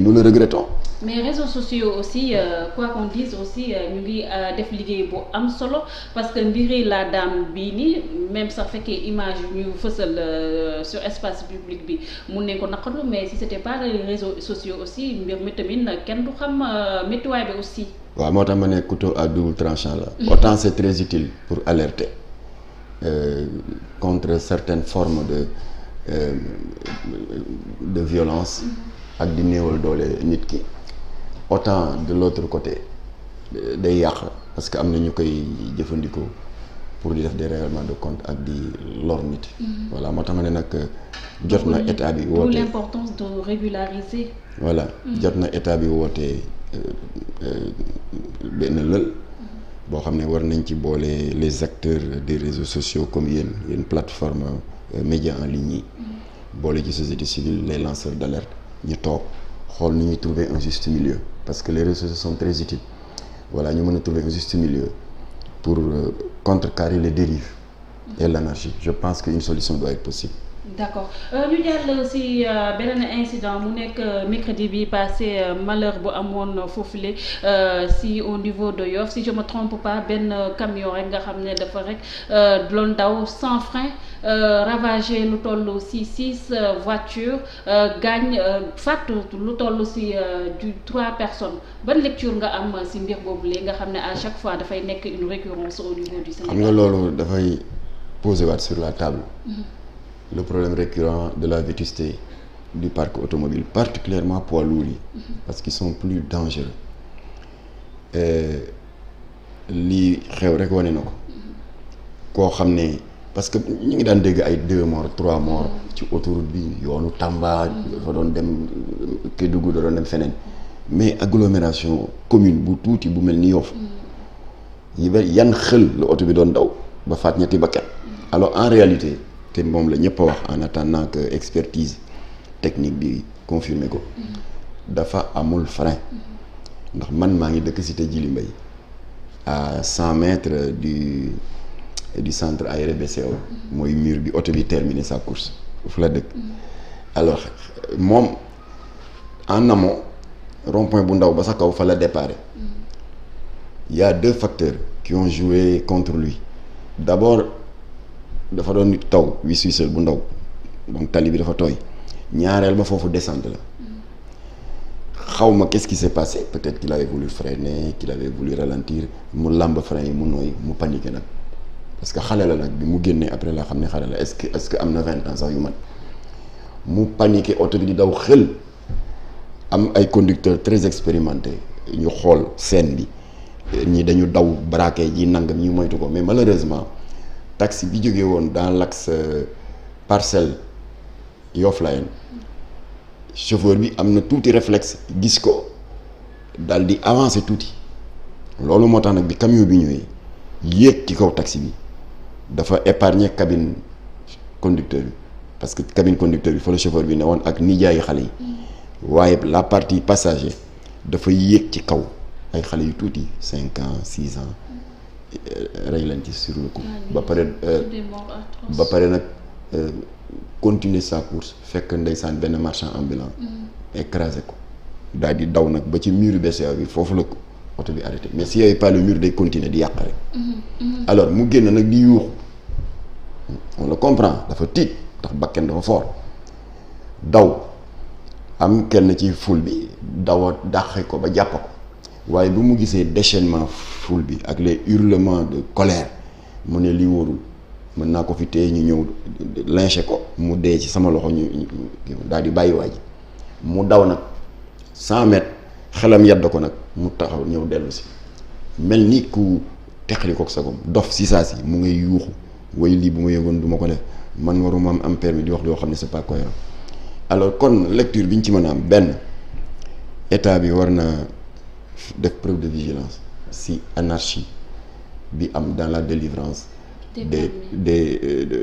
nous le regrettons. mais réseaux sociaux aussi quoi qu'on dise aussi ñu ngi def liggéey bu am solo parce que mbiri la dame bii nii même sax fekkee image yu ñu fësal sur espace public bi mun nañ ko naqaru mais si c'était pas les réseaux sociaux aussi mbir mi tamit kenn du xam méttiwaay bi aussi. waaw moo tax ma ne couteau à double tranchant la. Autant c'est très utile pour alerter contre certaines formes de violence ak di néewal doole nit ki. Autant de l'autre côté day yàq parce que am na ñu koy jëfandikoo pour di def des règlements de compte ak di lor nit. voilà moo tax ma ne nag jot na état bi woote l'importance de régulariser. voilà jot na état bi woote benn lël boo xam ne war nañ ci boole les acteurs des réseaux sociaux comme yéen plateforme médias en ligne yi boole ci société civile les lanceurs d'alerte ñu toog xool nu ñuy trouver un juste milieu parce que les réseaux sociaux sont très utiles voilà ñu mën a trouver un juste milieu pour contrecarrer les dérives et l'anarchie. Je pense qu'une solution doit être possible. D'accord ñu jàll si beneen incident mu nekk mercredi bi passé malheur bu amoon foofule si au niveau de Yoff si je me trompe pas benn camion rek nga xam ne dafa rek doon daw sans frein ravagé lu toll si 6 voitures gaañ faat lu toll si du 3 personnes ban lecture nga am si mbir boobu léegi nga xam ne à chaque fois dafay nekk une récurrence au niveau du Sénégal. xam nga loolu dafay poser waat sur la table. Le problème récurrent de la vétusté du parc automobile, particulièrement poids lourds yi parce qu'ils sont plus dangereux. Lii xew rek wane na ko koo xam ne parce que ñu ngi daan dégg ay 2 morts 3 morts ci autoroute bi yoonu Tamba dafa doon dem Kédougou da doon dem feneen mais agglomération commune bu tuuti bu mel ni Yoff yan xël la oto bi doon daw ba faat ñetti bakkan. Alors en réalité te moom la ñëpp a wax en attendant que expertise technique bi confirmer ko dafa amul frein ndax man maa ngi dëkk cité Djily Mbaye à 100 mètres du centre aéré BCEAO mooy mur bi oto bi terminer sa course fu la dëkk. Alors moom en amont rond-point bu ndaw ba sa kaw fa la déparé. Il y a 2 facteurs qui ont joué contre lui. D'abord dafa doon taw wis-wisal bu ndaw donc tali bi dafa tooy ñaareel ba foofu descente la xaw ma qu'est-ce qui s'est passé peut-être qu'il avait voulu freiner qu'il avait voulu ralentir mu làmb frein yi mu nooy mu paniqué nag parce que xale la nag bi mu génnee après la xam ne xale la est-ce que am na 20 ans sax yu mat mu paniqué oto bi di daw xel am ay conducteurs très expérimentés ñu xool scène bi ñi dañu daw braqué ji nangam ñi moytu ko mais malheureusement taxi bi jógee woon dans l'axe Parcelles Yoff Layène chauffeur bi am na tuuti réflexe gis ko dal di avancer tuuti loolu moo tax nag bi camion bi ñëwee yéeg ci kaw taxi bi dafa épargner cabine conducteur bi parce que cabine conducteur bi fa la chauffeur bi ne woon ak nijaayi xale yi waaye la partie passager dafa yéeg ci kaw ay xale yu tuuti 5 ans 6 ans rey leen ci sur le coup ba pare nag continuer sa course fekk ndeysaan benn marchand ambulant écrasé ko daal di daw nag ba ci mur BCEAO bi foofu la oto bi arrêté mais s'il y avait pas le mur day continuer di yàq rek alors mu génn nag di yuuxu on le comprend dafa tiit ndax bakken dafa fort daw am kenn ci foule bi daw a dàqe ko ba jàpp ko waaye bu mu gisee déchaînement foule bi ak les hurlements de colère mu ne lii wóorul mën naa ko fi téye ñu ñëw lynché ko mu dee ci sama loxo ñu daal di bàyyi waaj mu daw nag 100 mètres xelam yedd ko nag mu taxaw ñëw dellu si mel ni ku teqali ko sagom dof si saa si mu ngay yuuxu way lii bu ma yëgoon du ma ko def man waruma am permis di wax loo xam ne c'est pas cohérent alors kon lecture bi ñu ci mën a am benn état bi war na def preuve de vigilance si anarchie bi am dans la délivrance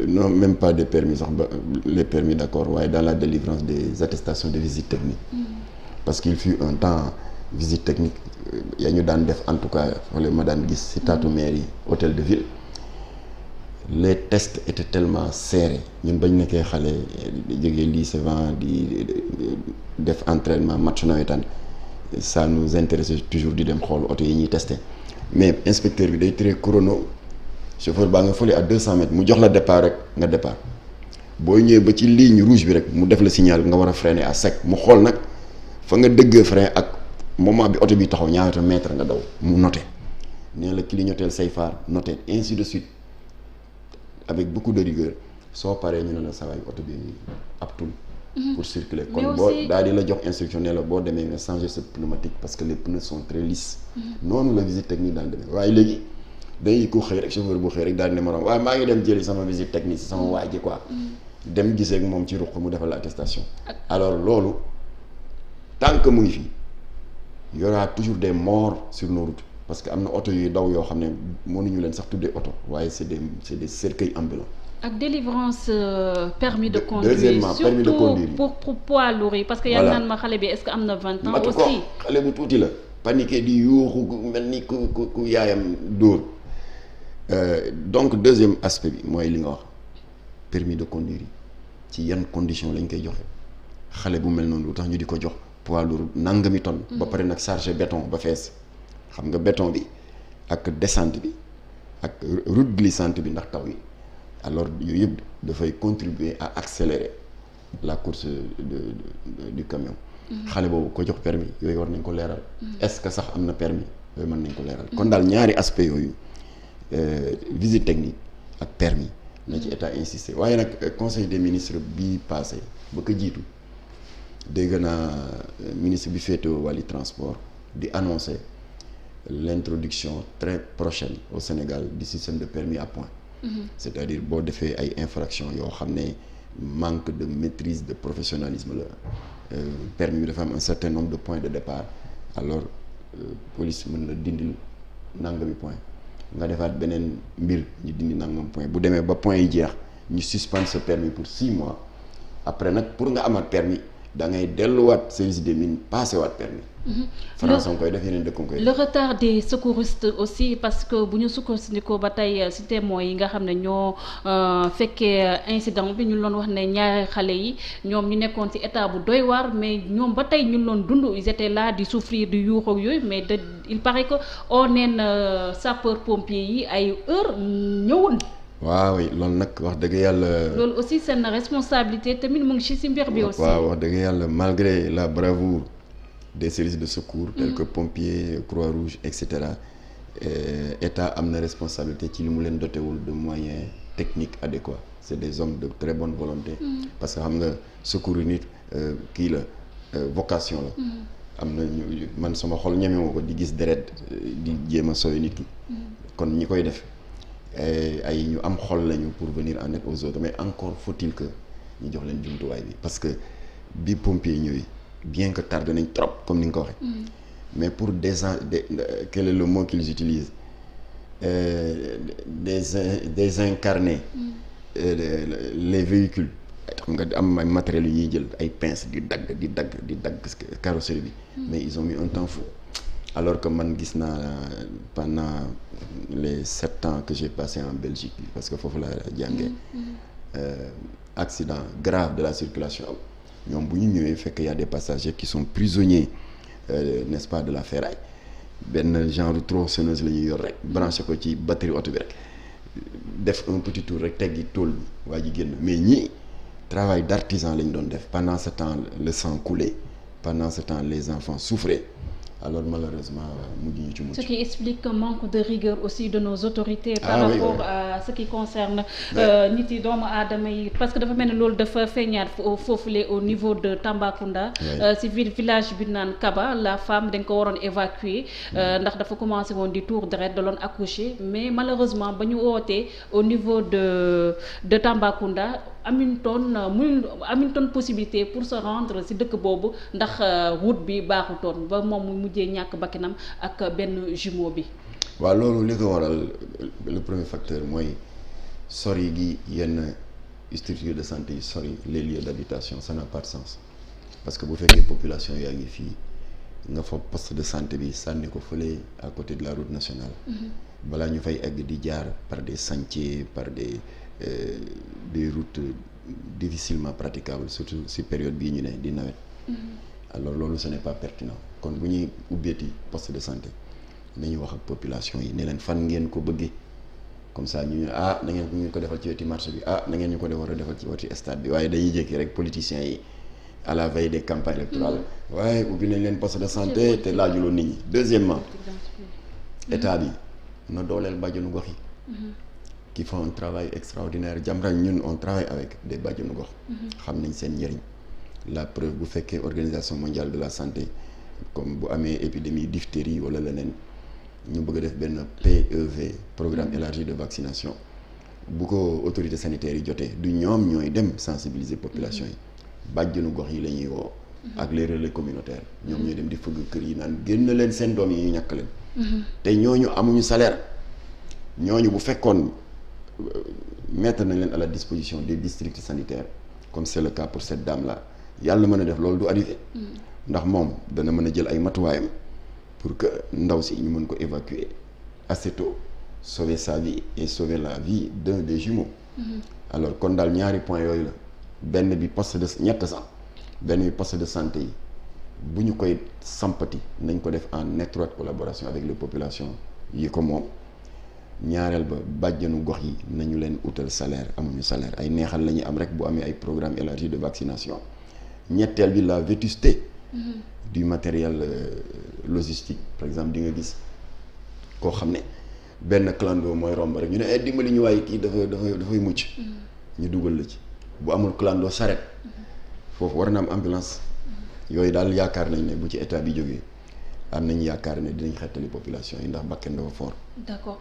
non même pas des permis sax ba les permis d'accord waaye dans la délivrance des attestations de visite technique parce qu'il fut un temps visite technique yaa ñu daan def en tout cas wala ma daan gis si taatu maire yi hôtel de ville les tests étaient tellement serrés ñun bañ nekkee xale di jógee lycée Van di def entraînement match nawetaan ça nous intéressait toujours di dem xool oto yi ñuy testé mais inspecteur bi day tiré chrono chauffeur baa nga fële à 200 mètres mu jox la départ rek nga départ boo ñëwee ba ci ligne rouge bi rek mu def la signal nga war a freiner à sec mu xool nag fa nga dëggee frein ak moment bi oto bi taxaw ñaata mètre nga daw mu noté nee la clignoteel say phare noté ainsi de suite avec beaucoup de rigueur soo paree ñu ne la sawaay oto bi aptul pour circuler kon boo daal di la jox instruction ne la boo demee nga changer sa pneumatique parce que les pneus sont très lisses noonu la visite technique daan demee waaye léegi day ko xëy rek chauffeur bu xëy rek daal di ne morom waaye maa ngi dem jëli sama visite technique si sama waay ji quoi dem gisee ak moom ci ruq mu defal la attestation alors loolu tant que mu ngi fii y aura toujours des morts sur nos routes parce que am na oto yuy daw yoo xam ne mënuñu leen sax tuddee oto waaye c'est des cercueils ambulants. ak délivrance permis de conduire deuxièmement permis de conduire pour poids lourd yi parce que yaa naan ma xale bi est-ce que am na 20 ans matu aussi ko xale bu tuuti la paniqué di yuuxu mel ni ku yaayam dóor donc deuxième aspect bi mooy li nga wax permis de conduire yi ci yan condition lañ koy joxe xale bu mel noonu lu tax ñu di ko jox poids lourd nangami tonne ba pare nag chargé béton ba fees xam nga béton bi ak descente bi ak route glissante bi ndax taw yi alors yooyu yëpp dafay contribuer à accélérer la course du camion xale boobu ko jox permis yooyu war nañ ko leeral est-ce que sax am na permis yooyu mën nañ ko leeral kon daal ñaari aspect yooyu visite technique ak permis na ci état insister waaye nag conseil des ministres bi passé ba ko jiitu dégg naa ministre bi féetewoo wàllu transport di annoncer l'introduction très prochaine au Sénégal du système de permis à points. C'est-à-dire boo defee ay infractions yoo xam ne manque de maîtrise de professionnalisme la permis bi dafa am un certain nombre de points de départ alors police mën na dindil nangami point nga defaat beneen mbir ñu dindi nangam point bu demee ba point yi jeex ñu suspendre ce permis pour 6 mois après nag pour nga amaat permis da ngay delluwaat service des mines passé waat permis France on koy def yeneen dëkk koy le retard des secouristes aussi parce que bu ñu sukkandikoo ba tey ci témoins yi nga xam ne ñoo fekkee incident bi ñu loon wax ne ñaari xale yi ñoom ñu nekkoon ci état bu doy waar mais ñoom ba tey ñu loon dund ils étaient là di souffrir di yuuxu ak yooyu mais il paraît que oo neen sapeur pompier yi ay heure ñëwul. waaw loolu nag wax dëgg yàlla. loolu aussi seen responsabilité tamit mu ngi ci mbir bi aussi. waaw wax dëgg yàlla malgré la bravoure des services de secours tels que pompiers Croix-Rouge et cetera état am na responsabilité ci li mu leen dotewul de moyens techniques adéquats c'est des hommes de très bonne volonté parce que xam nga secours nit kii la vocation la am na ñu man sama xol ñemewoo ko di gis deret di jéem a sooy nit ki kon ñi koy def ay ñu am xol lañu pour venir en aide aux autres mais encore faut-il que ñu jox leen jumtuwaay bi parce que bi pompier ñëwee bien que tardé nañ trop comme ni nga ko waxee mais pour quel est le mot qu'ils utilisent désincarner les véhicules xam nga am ay matériels yu ñuy jël ay pinces di dagg carrosserie bi mais ils ont mis un temps fou alors que man gis naa pendant les 7 ans que j'ai passé en Belgique parce que foofu la jàngee accident grave de la circulation ñoom bu ñu ñëwee fekk y a des passagers qui sont prisonniers n'est-ce pas de la ferraille benn genre tronçonneuse la ñuy yor rek branché ko ci batterie oto bi rek def un petit tour rek teggi tool bi waa ji génn mais ñii travail d'artisan la ñu doon def pendant ce temps le sang coulait pendant ce temps les enfants souffraient alors malheureusement mujj ñu ci mucc. Ce qui explique un manque de rigueur aussi de nos autorités par rapport à ce qui concerne nit yi doomu aadama yi parce que dafa mel ni loolu dafa feeñaat foofule au niveau de Tambacounda si village bi naan Kaba la femme dañ ko waroon évacuer ndax dafa commencé woon di tour deret da doon accoucher mais malheureusement ba ñu wootee au niveau de Tambacounda amuñu possibilité pour se rendre ci dëkk boobu ndax route bi baaxutoon ba moom mu mujjee ñàkk bakkanam ak benn jumeau bi. waaw loolu li ko waral le premier facteur mooy sori gi yenn structure de santé yi sori les lieux d'habitation ça n'a pas de sens parce que bu fekkee population yaa ngi fii nga fa poste de santé bi sànni ko fële à côté de la route nationale. balaa ñu fay egg di jaar par des sentiers par des routes difficilement praticables surtout si période bii ñu ne di nawet. Alors loolu ce n'est pas pertinent kon bu ñuy ubbeeti poste de santé nañu wax ak population yi ne leen fan ngeen ko bëggee comme ça ñu ne na ngeen ñu ko defal ci wetu marché bi na ngeen ñu ko war a defal ci wetu stade bi waaye dañuy jékki rek politiciens yi à la veille des campagnes électorales waaye ubbi nañ leen poste de santé te laajuloo nit ñi. Deuxièmement état bi na dooleel bàjjenu gox yi qui font un travail extraordinaire. Jamra ñun on travaille avec des bàjjenu gox xam nañ seen njëriñ. La preuve bu fekkee organisation mondiale de la santé comme bu amee épidémie diphtérie wala leneen ñu bëgg a def benn PEV programme élargi de vaccination bu ko autorité sanitaire yi jotee du ñoom ñooy dem sensibiliser population yi bàjjenu gox yi la ñuy woo ak les relais communautaires ñoom ñooy dem di fëgg kër yi naan génn leen seen doom yi ñu ñàkk leen te ñooñu amuñu salaire ñooñu bu fekkoon mettre nañ leen à la disposition des districts sanitaires comme c'est le cas pour cette dame là yàlla mën a def loolu du arrivé ndax moom dana mën a jël ay matuwaayam pour que ndaw si ñu mën ko évacuer assez tôt sauver sa vie et sauver la vie d'un des jumeaux. Alors kon daal ñaari point yooyu la benn bi poste de ñett sax benn bi poste de santé yi bu ñu koy sampati nañ ko def en étroite collaboration avec les populations yi ko moom ñaareel ba bàjjanu gox yi nañu leen utal salaire amuñu salaire ay neexal la ñuy am rek bu amee ay programme élargi de vaccination. ñetteel bi la vétusté du matériel logistique par exemple di nga gis koo xam ne benn clando mooy romb rek ñu ne dimbali ñu waaye kii dafay mucc ñu dugal la ci bu amul clando charrette foofu war na am ambulance yooyu daal yaakaar nañ ne bu ci état bi jógee am nañ yaakaar ne dinañ xettali population yi ndax bakken dafa fort. D'accord.